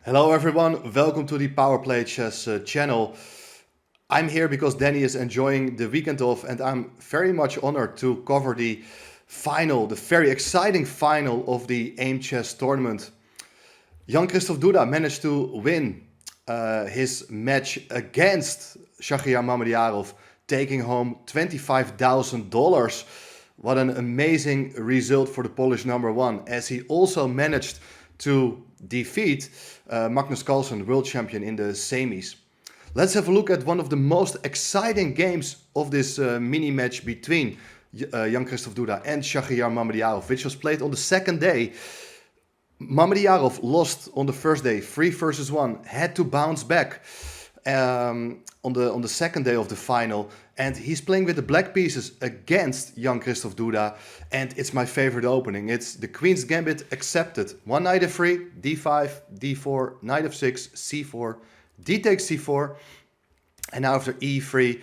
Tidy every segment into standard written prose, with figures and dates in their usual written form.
Hello everyone, welcome to the PowerPlayChess channel. I'm here because Danny is enjoying the weekend off and I'm very much honored to cover the final, the very exciting final of the Aimchess tournament. Jan-Krzysztof Duda managed to win his match against Shakhriyar Mamedyarov, taking home $25,000. What an amazing result for the Polish number one, as he also managed to defeat Magnus Carlsen, world champion, in the semis. Let's have a look at one of the most exciting games of this mini match between Jan-Krzysztof Duda and Shakhriyar Mamedyarov, which was played on the second day. Mamedyarov lost on the first day, 3-1, had to bounce back on the second day of the final, and he's playing with the black pieces against Jan-Krzysztof Duda, and it's my favorite opening. It's the Queen's Gambit accepted. One knight f3, d5, d4, knight f6, c4, d takes c4, and now after e3,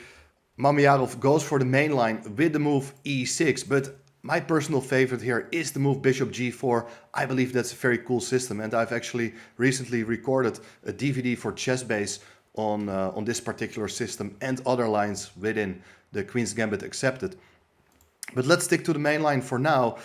Mamedyarov goes for the main line with the move e6, but my personal favorite here is the move bishop g4. I believe that's a very cool system, and I've actually recently recorded a DVD for ChessBase on this particular system and other lines within the Queen's Gambit accepted. But let's stick to the main line for now.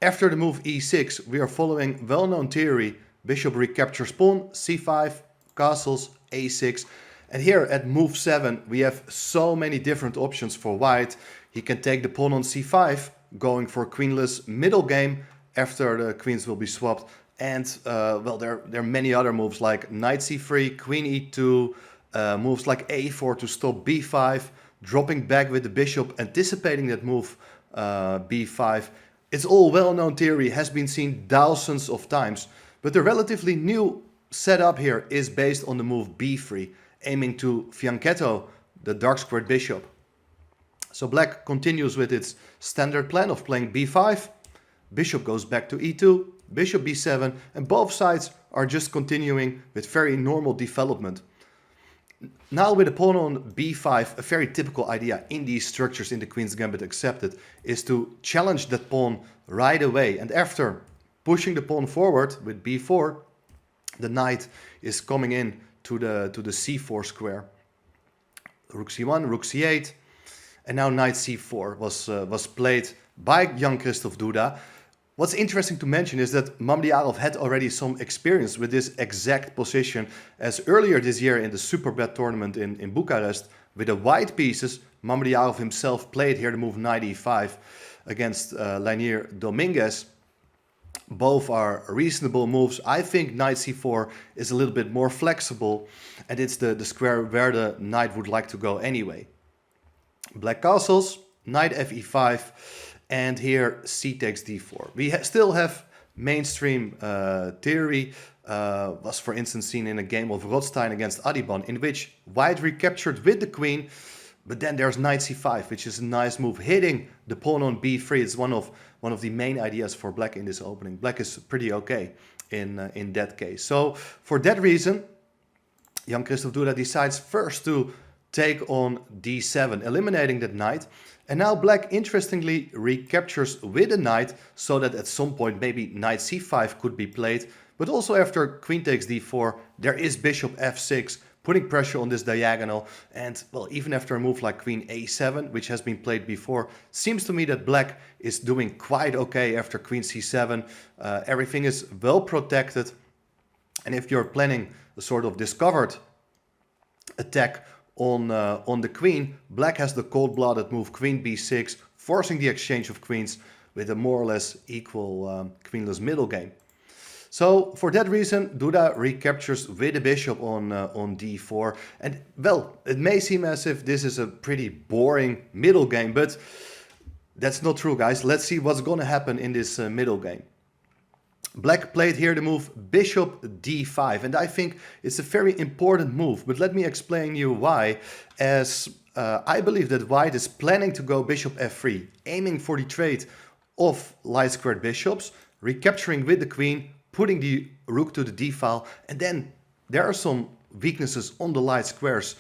After the move e6, we are following well-known theory: bishop recaptures pawn, c5, castles, a6. And here at move 7, we have so many different options for white. He can take the pawn on c5, going for a queenless middle game after the queens will be swapped. And, well, there are many other moves like knight c3, queen e2, moves like a4 to stop b5, dropping back with the bishop, anticipating that move b5. It's all well-known theory, has been seen thousands of times. But the relatively new setup here is based on the move b3, aiming to fianchetto the dark squared bishop. So black continues with its standard plan of playing b5, bishop goes back to e2, bishop b7, and both sides are just continuing with very normal development. Now with the pawn on b5, a very typical idea in these structures in the Queen's Gambit accepted is to challenge that pawn right away. And after pushing the pawn forward with b4, the knight is coming in to the c4 square. Rook c1, rook c8, and now knight c4 was played by Jan-Krzysztof Duda. What's interesting to mention is that Mamedyarov had already some experience with this exact position, as earlier this year in the Superbet tournament in Bucharest, with the white pieces, Mamedyarov himself played here the move knight e5 against Lennart Dominguez. Both are reasonable moves. I think knight c4 is a little bit more flexible, and it's the square where the knight would like to go anyway. Black castles, knight fe5, and here c takes d4. We still have mainstream theory, was for instance seen in a game of Rothstein against Adibon, in which white recaptured with the queen, but then there's knight c5, which is a nice move, hitting the pawn on b3. It's one of the main ideas for black in this opening. Black is pretty okay in that case. So for that reason, Jan-Krzysztof Duda decides first to take on d7, eliminating that knight. And now black, interestingly, recaptures with a knight, so that at some point maybe knight c5 could be played. But also after queen takes d4, there is bishop f6, putting pressure on this diagonal. And, well, even after a move like queen a7, which has been played before, seems to me that black is doing quite okay after queen c7. Everything is well protected. And if you're planning a sort of discovered attack on the queen, black has the cold-blooded move queen b6, forcing the exchange of queens with a more or less equal queenless middle game. So for that reason, Duda recaptures with the bishop on d4. And, well, it may seem as if this is a pretty boring middle game, but that's not true, guys. Let's see what's going to happen in this middle game. Black played here the move bishop d5, and I think it's a very important move, but let me explain you why, as I believe that white is planning to go bishop f3, aiming for the trade of light squared bishops, recapturing with the queen, putting the rook to the d file, and then there are some weaknesses on the light squares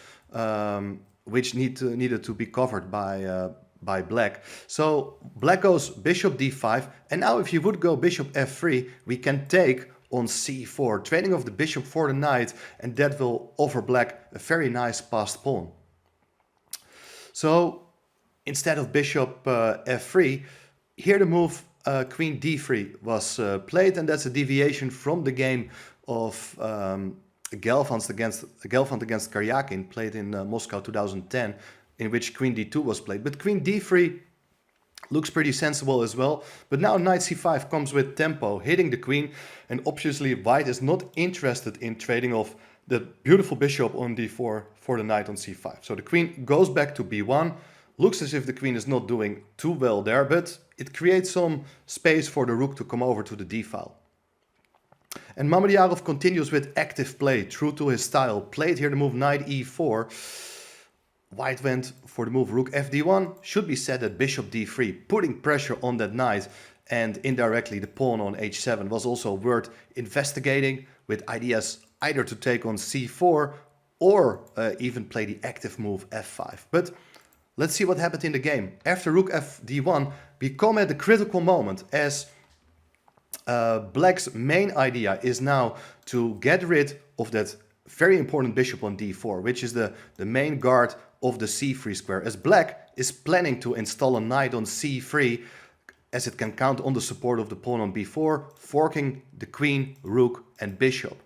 which needed to be covered by black. So black goes bishop d5, and now if you would go bishop f3, we can take on c4, trading off the bishop for the knight, and that will offer black a very nice passed pawn. So instead of bishop f3, here the move queen d3 was played, and that's a deviation from the game of Gelfand against Karyakin, played in Moscow 2010, in which queen d2 was played. But queen d3 looks pretty sensible as well. But now knight c5 comes with tempo, hitting the queen, and obviously white is not interested in trading off the beautiful bishop on d4 for the knight on c5. So the queen goes back to b1. Looks as if the queen is not doing too well there, but it creates some space for the rook to come over to the d file. And Mamedyarov continues with active play, true to his style. Played here the move knight e4. White went for the move rook fd1. Should be said that bishop d3, putting pressure on that knight, and indirectly the pawn on h7 was also worth investigating, with ideas either to take on c4 or even play the active move f5. But let's see what happened in the game. After rook fd1, we come at the critical moment, as black's main idea is now to get rid of that very important bishop on d4, which is the main guard of the c3 square, as black is planning to install a knight on c3, as it can count on the support of the pawn on b4, forking the queen, rook and bishop.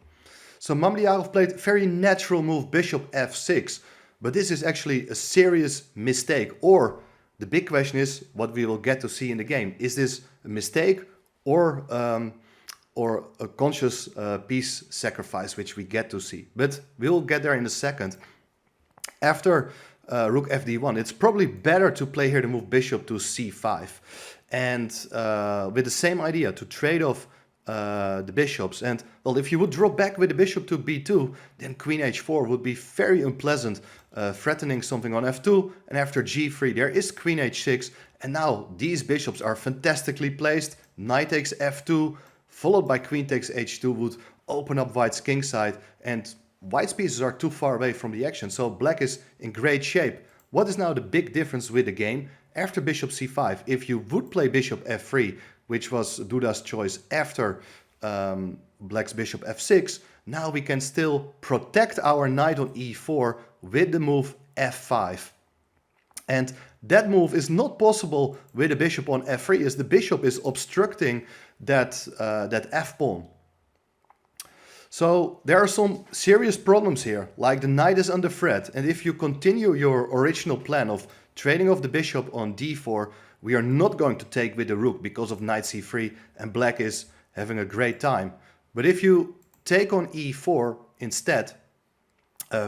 So Mamedyarov played very natural move bishop f6, but this is actually a serious mistake. Or the big question is what we will get to see in the game. Is this a mistake or a conscious piece sacrifice, which we get to see? But we'll get there in a second. After rook fd1, it's probably better to play here the move bishop to c5. And with the same idea, to trade off the bishops. And well, if you would drop back with the bishop to b2, then queen h4 would be very unpleasant, threatening something on f2. And after g3 there is queen h6, and now these bishops are fantastically placed. Knight takes f2 followed by queen takes h2 would open up white's kingside, and white's pieces are too far away from the action, so black is in great shape. What is now the big difference with the game? After bishop c5, if you would play bishop f3, which was Duda's choice after black's bishop f6, now we can still protect our knight on e4 with the move f5. And that move is not possible with a bishop on f3, as the bishop is obstructing that f-pawn. So there are some serious problems here, like the knight is under threat, and if you continue your original plan of trading off the bishop on d4, we are not going to take with the rook because of knight c3, and black is having a great time. But if you take on e4 instead,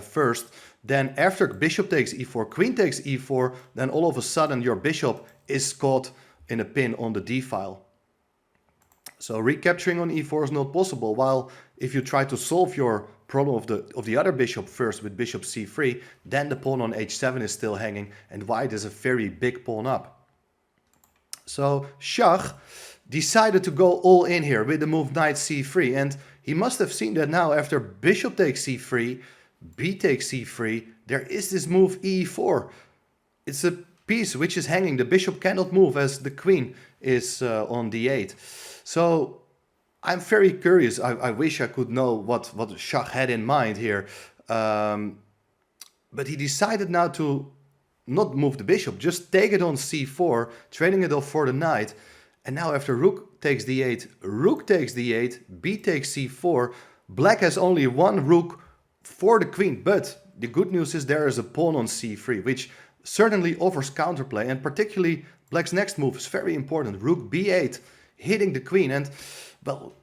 first, then after bishop takes e4, queen takes e4, then all of a sudden your bishop is caught in a pin on the d file. So recapturing on e4 is not possible, while if you try to solve your problem of the other bishop first with bishop c3, then the pawn on h7 is still hanging, and white is a very big pawn up. So Shach decided to go all in here with the move knight c3, and he must have seen that now after bishop takes c3, b takes c3, there is this move e4. It's a piece which is hanging. The bishop cannot move as the queen is on d8. So I'm very curious. I wish I could know what Shach had in mind here. But he decided now to not move the bishop, just take it on c4, trading it off for the knight. And now after rook takes d8, rook takes d8, b takes c4, black has only one rook for the queen. But the good news is there is a pawn on c3, which certainly offers counterplay, and particularly black's next move is very important. Rook b8, hitting the queen, and well,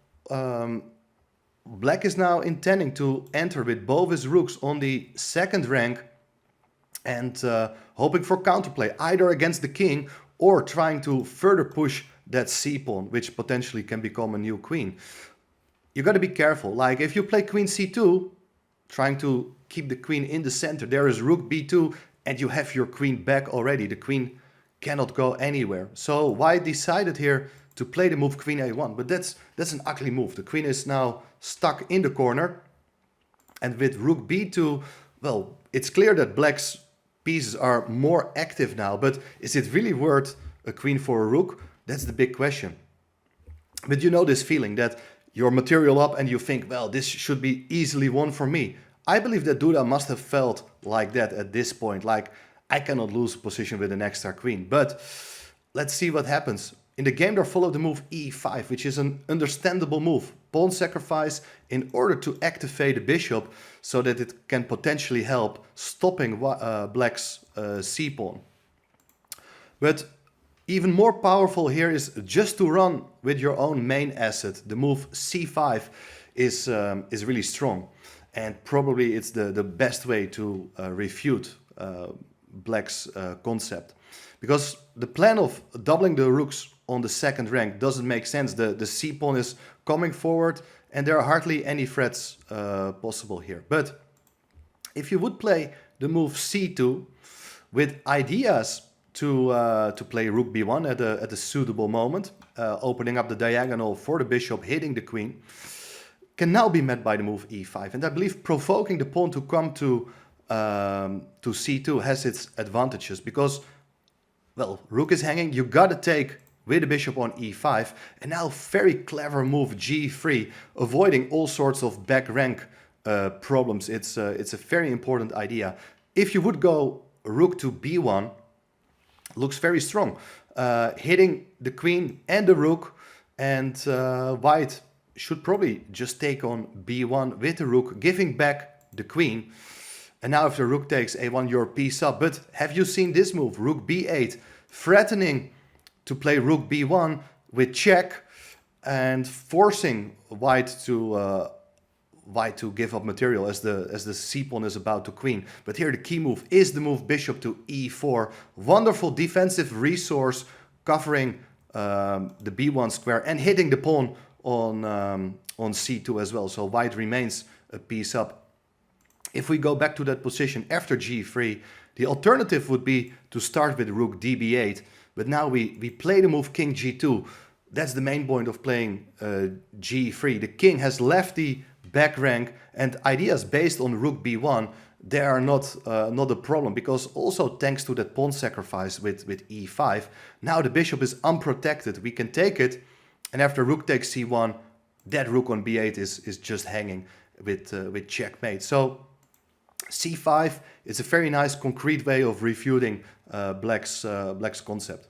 black is now intending to enter with both his rooks on the second rank, and hoping for counterplay either against the king or trying to further push that c-pawn, which potentially can become a new queen. You got to be careful. Like if you play queen c2, trying to keep the queen in the center, there is rook b2, and you have your queen back already. The queen cannot go anywhere. So white decided here to play the move queen a1, but that's an ugly move. The queen is now stuck in the corner, and with rook b2, well, it's clear that black's pieces are more active now, but is it really worth a queen for a rook? That's the big question. But you know this feeling that your material up and you think, well, this should be easily won for me. I believe that Duda must have felt like that at this point, like I cannot lose position with an extra queen. But let's see what happens. In the game, there followed the move e5, which is an understandable move. Pawn sacrifice in order to activate the bishop so that it can potentially help stopping black's c-pawn. But even more powerful here is just to run with your own main asset. The move c5 is really strong. And probably it's the best way to refute black's concept. Because the plan of doubling the rooks on the second rank doesn't make sense. The c-pawn is coming forward and there are hardly any threats possible here. But if you would play the move c2 with ideas to play rook b1 at a suitable moment, opening up the diagonal for the bishop, hitting the queen, can now be met by the move e5. And I believe provoking the pawn to come to c2 has its advantages because, well, rook is hanging, you gotta take with the bishop on e5, and now very clever move g3, avoiding all sorts of back rank problems. It's a very important idea. If you would go rook to b1, looks very strong, hitting the queen and the rook, and white should probably just take on b1 with the rook, giving back the queen. And now if the rook takes a1, you're piece up. But have you seen this move? Rook b8, threatening to play rook b1 with check and forcing white to give up material as the c-pawn is about to queen. But here the key move is the move bishop to e4. Wonderful defensive resource covering the b1 square and hitting the pawn on c2 as well. So white remains a piece up. If we go back to that position after g3, the alternative would be to start with rook db8. But now we play the move king g2. That's the main point of playing g3. The king has left the back rank, and ideas based on rook b1, they are not a problem, because also thanks to that pawn sacrifice with e5, now the bishop is unprotected. We can take it, and after rook takes c1, that rook on b8 is just hanging with checkmate. So c5 is a very nice concrete way of refuting black's concept.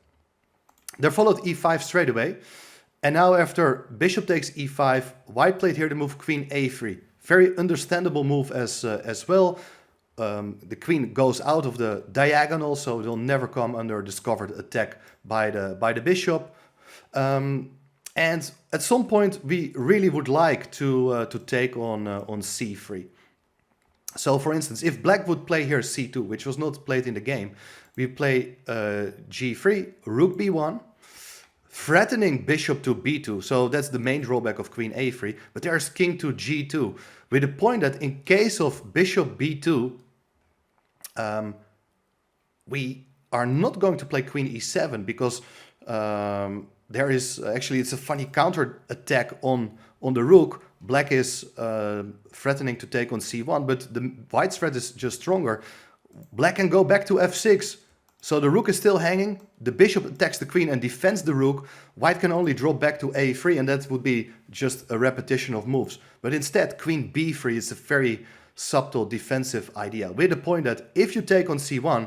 There followed e5 straight away. And now after bishop takes e5, white played here the move queen a3. Very understandable move as well. The queen goes out of the diagonal, so it will never come under discovered attack by the bishop. And at some point we really would like to take on c3. So for instance, if black would play here c2, which was not played in the game, we play g3, rook b1, threatening bishop to b2. So that's the main drawback of queen a3. But there's king to g2, with the point that in case of bishop b2, we are not going to play queen e7, because there is actually, it's a funny counter attack on the rook. Black is threatening to take on c1, but the white's threat is just stronger. Black can go back to f6. So the rook is still hanging, the bishop attacks the queen and defends the rook. White can only drop back to a3, and that would be just a repetition of moves. But instead, queen b3 is a very subtle defensive idea, with the point that if you take on c1,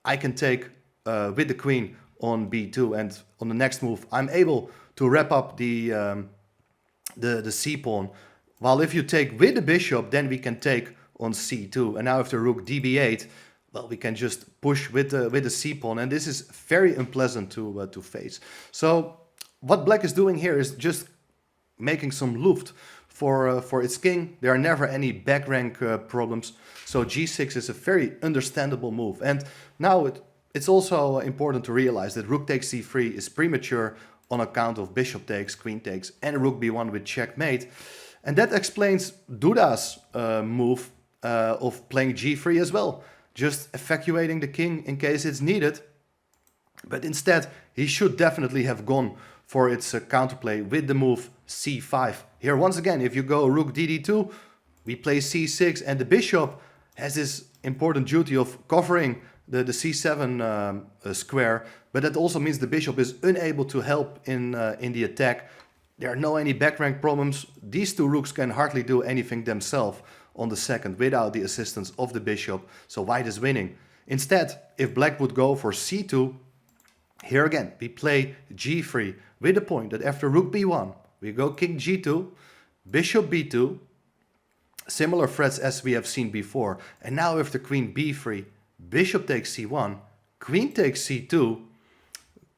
I can take with the queen on b2, and on the next move I'm able to wrap up the c-pawn. While if you take with the bishop, then we can take on c2. And now after rook db8, well, we can just push with the c-pawn, and this is very unpleasant to face. So what black is doing here is just making some luft for its king. There are never any back rank problems. So g6 is a very understandable move. And now it's also important to realize that rook takes c3 is premature on account of bishop takes, queen takes, and rook b1 with checkmate. And that explains Duda's move of playing g3 as well, just evacuating the king in case it's needed. But instead, he should definitely have gone for its counterplay with the move c5. Here, once again, if you go rook dd2, we play c6, and the bishop has this important duty of covering the c7 square, but that also means the bishop is unable to help in the attack. There are no any back rank problems. These two rooks can hardly do anything themselves on the second without the assistance of the bishop, so white is winning. Instead, if black would go for c2, here again we play g3 with the point that after rook b1 we go king g2, bishop b2, similar threats as we have seen before, and now after queen b3, bishop takes c1, queen takes c2,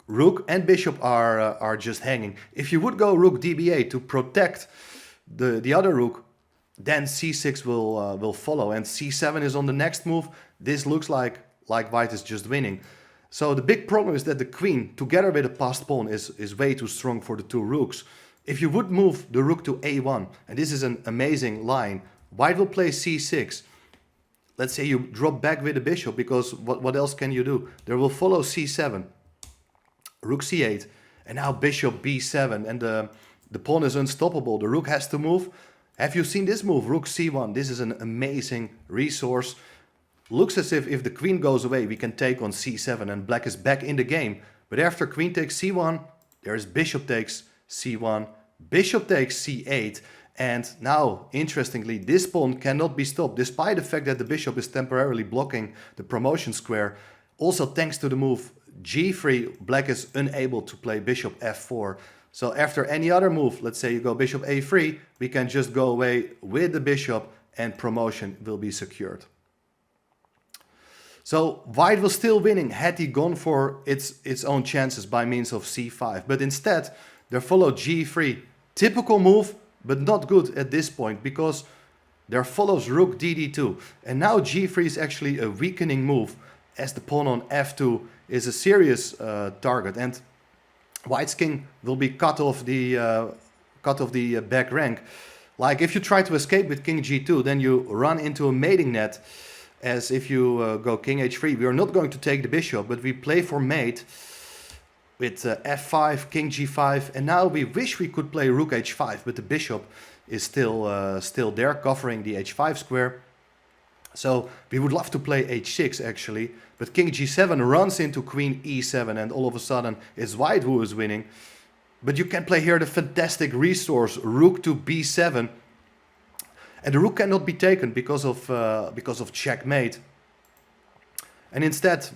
rook and bishop are just hanging. If you would go rook db8 to protect the other rook, then c6 will follow, and c7 is on the next move. This looks like white is just winning. So the big problem is that the queen, together with the passed pawn, is way too strong for the two rooks. If you would move the rook to a1, and this is an amazing line, white will play c6. Let's say you drop back with the bishop, because what else can you do? There will follow c7, rook c8, and now bishop b7, and the pawn is unstoppable. The rook has to move. Have you seen this move, rook c1? This is an amazing resource. Looks as if the queen goes away, we can take on c7 and black is back in the game. But after queen takes c1, there is bishop takes c1, bishop takes c8. And now, interestingly, this pawn cannot be stopped, despite the fact that the bishop is temporarily blocking the promotion square. Also, thanks to the move g3, black is unable to play bishop f4. So after any other move, let's say you go bishop a3, we can just go away with the bishop and promotion will be secured. So white was still winning had he gone for its own chances by means of c5. But instead, there followed g3. Typical move, but not good at this point, because there follows rook dd2. And now g3 is actually a weakening move, as the pawn on f2 is a serious target. And white's king will be cut off the back rank. Like if you try to escape with king g2, then you run into a mating net. As if you go king h3, we are not going to take the bishop, but we play for mate with f5, king g5, and now we wish we could play rook h5, but the bishop is still there, covering the h5 square. So we would love to play h6 actually, but king g7 runs into queen e7, and all of a sudden it's white who is winning. But you can play here the fantastic resource, rook to b7. And the rook cannot be taken because of checkmate. And instead,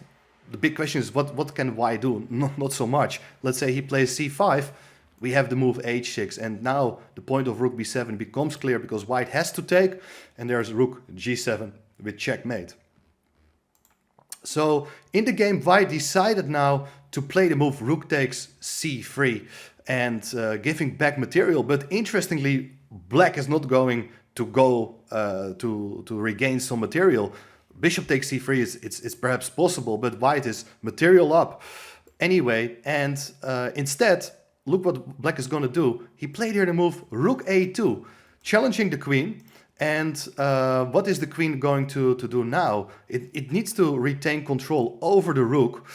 the big question is what can white do? Not so much. Let's say he plays c5, we have the move h6, and now the point of rook b7 becomes clear because white has to take, and there's rook g7 with checkmate. So in the game, white decided now to play the move rook takes c3 and giving back material. But interestingly, black is not going to go to regain some material. Bishop takes c3 it's perhaps possible, but white is material up anyway. And instead, look what black is going to do. He played here the move rook a2, challenging the queen. And what is the queen going to do now? It needs to retain control over the rook.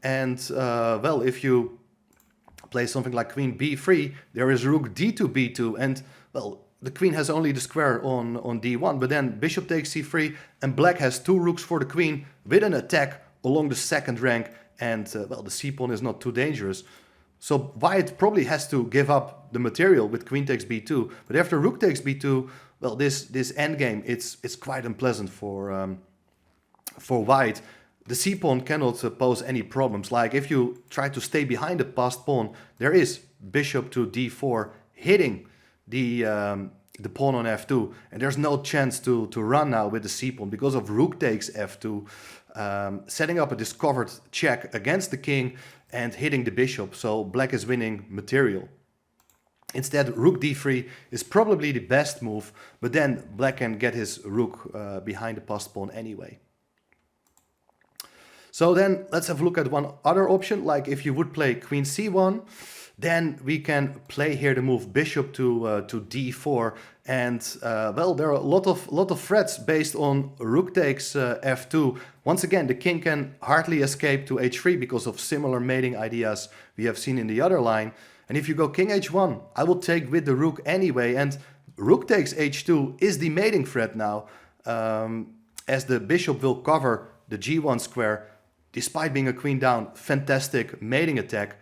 And well, if you play something like queen b3, there is rook d2 b2, and well, the queen has only the square on d1, but then bishop takes c3, and black has two rooks for the queen with an attack along the second rank, and well, the c-pawn is not too dangerous. So white probably has to give up the material with queen takes b2, but after rook takes b2, well, this endgame, it's quite unpleasant for white. The c-pawn cannot pose any problems. Like if you try to stay behind the passed pawn, there is bishop to d4 hitting the pawn on f2, and there's no chance to run now with the c-pawn because of rook takes f2, setting up a discovered check against the king and hitting the bishop. So black is winning material. Instead, rook d3 is probably the best move, but then black can get his rook behind the passed pawn anyway. So then let's have a look at one other option. Like if you would play queen c1, then we can play here the move bishop to d4, and well, there are a lot of threats based on rook takes f2. Once again, the king can hardly escape to h3 because of similar mating ideas we have seen in the other line. And if you go king h1, I will take with the rook anyway, and rook takes h2 is the mating threat now, as the bishop will cover the g1 square. Despite being a queen down, fantastic mating attack.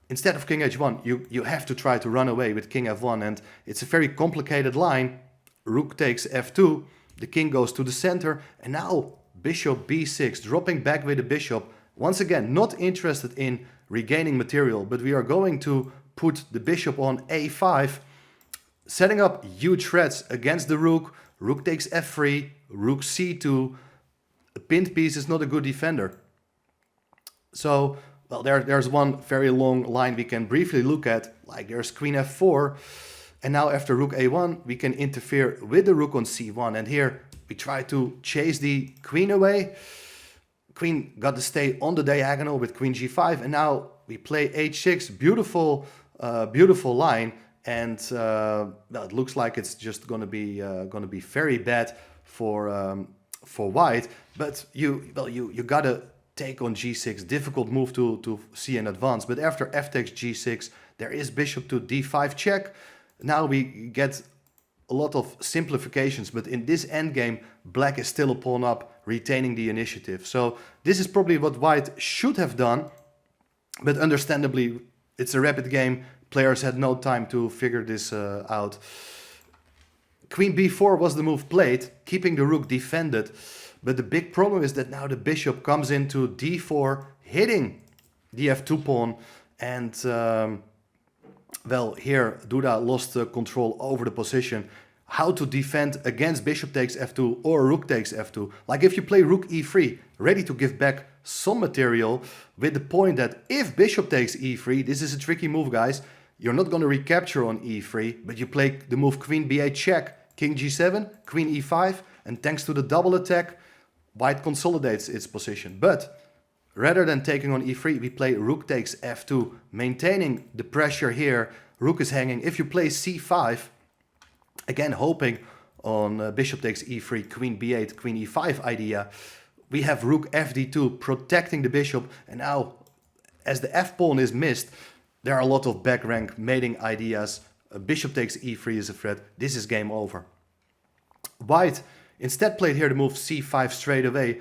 instead of king h1, you have to try to run away with king f1, and it's a very complicated line. Rook takes f2, the king goes to the center, and now bishop b6, dropping back with the bishop. Once again, not interested in regaining material, but we are going to put the bishop on a5, setting up huge threats against the rook. Rook takes f3, rook c2. A pinned piece is not a good defender. So, well, there's one very long line we can briefly look at, like there's queen f4, and now after rook a1, we can interfere with the rook on c1, and here we try to chase the queen away. Queen got to stay on the diagonal with queen g5, and now we play h6, beautiful, beautiful line, and well, it looks like it's just gonna be very bad for white. But you gotta take on g6, difficult move to see in advance. But after f takes g6, there is bishop to d5 check. Now we get a lot of simplifications, but in this endgame, black is still a pawn up, retaining the initiative. So this is probably what white should have done, but understandably, it's a rapid game. Players had no time to figure this out. Queen b4 was the move played, keeping the rook defended. But the big problem is that now the bishop comes into d4, hitting the f2 pawn. And well, here Duda lost control over the position. How to defend against bishop takes f2 or rook takes f2. Like if you play rook e3, ready to give back some material, with the point that if bishop takes e3, this is a tricky move, guys. You're not going to recapture on e3, but you play the move queen b8 check, king g7, queen e5, and thanks to the double attack, white consolidates its position. But rather than taking on e3, we play rook takes f2, maintaining the pressure here. Rook is hanging. If you play c5, again hoping on bishop takes e3, queen b8, queen e5 idea, we have rook fd2 protecting the bishop, and now as the f pawn is missed, there are a lot of back rank mating ideas. Bishop takes e3 is a threat. This is game over. White instead played here the move c5 straight away,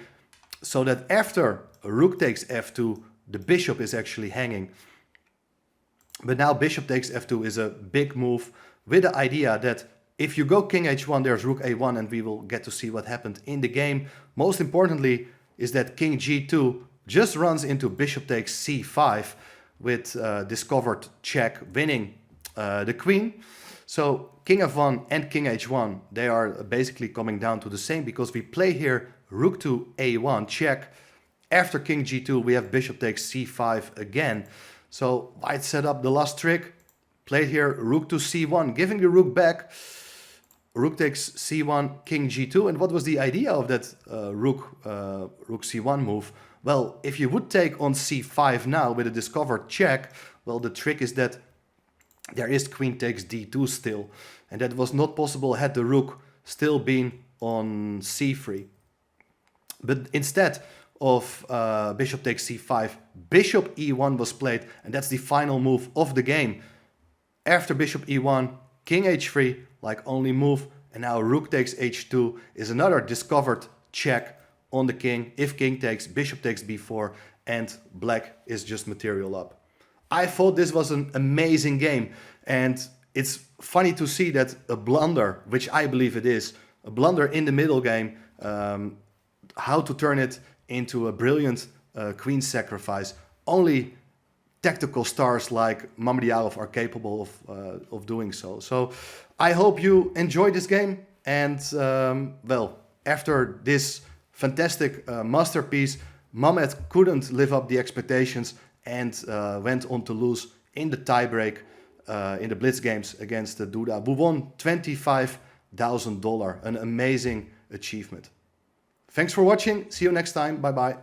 so that after rook takes f2, the bishop is actually hanging. But now bishop takes f2 is a big move, with the idea that if you go king h1, there's rook a1, and we will get to see what happened in the game. Most importantly is that king g2 just runs into bishop takes c5 with discovered check, winning the queen. So king f1 and king h1, they are basically coming down to the same, because we play here rook to a1 check. After king g2, we have bishop takes c5 again. So white set up the last trick, played here rook to c1, giving the rook back. Rook takes c1, king g2. And what was the idea of that rook c1 move? Well, if you would take on c5 now with a discovered check, well, the trick is that there is queen takes d2 still. And that was not possible had the rook still been on c3. But instead of bishop takes c5, bishop e1 was played, and that's the final move of the game. After bishop e1, king h3, like only move, and now rook takes h2 is another discovered check on the king. If king takes, bishop takes b4, and black is just material up. I thought this was an amazing game, and it's funny to see that a blunder, which I believe it is, a blunder in the middle game, how to turn it into a brilliant queen sacrifice. Only tactical stars like Mamedyarov are capable of doing so. So I hope you enjoyed this game, and well, after this fantastic masterpiece, Mamed couldn't live up the expectations and went on to lose in the tiebreak in the Blitz games against Duda, who won $25,000, an amazing achievement. Thanks for watching. See you next time. Bye bye.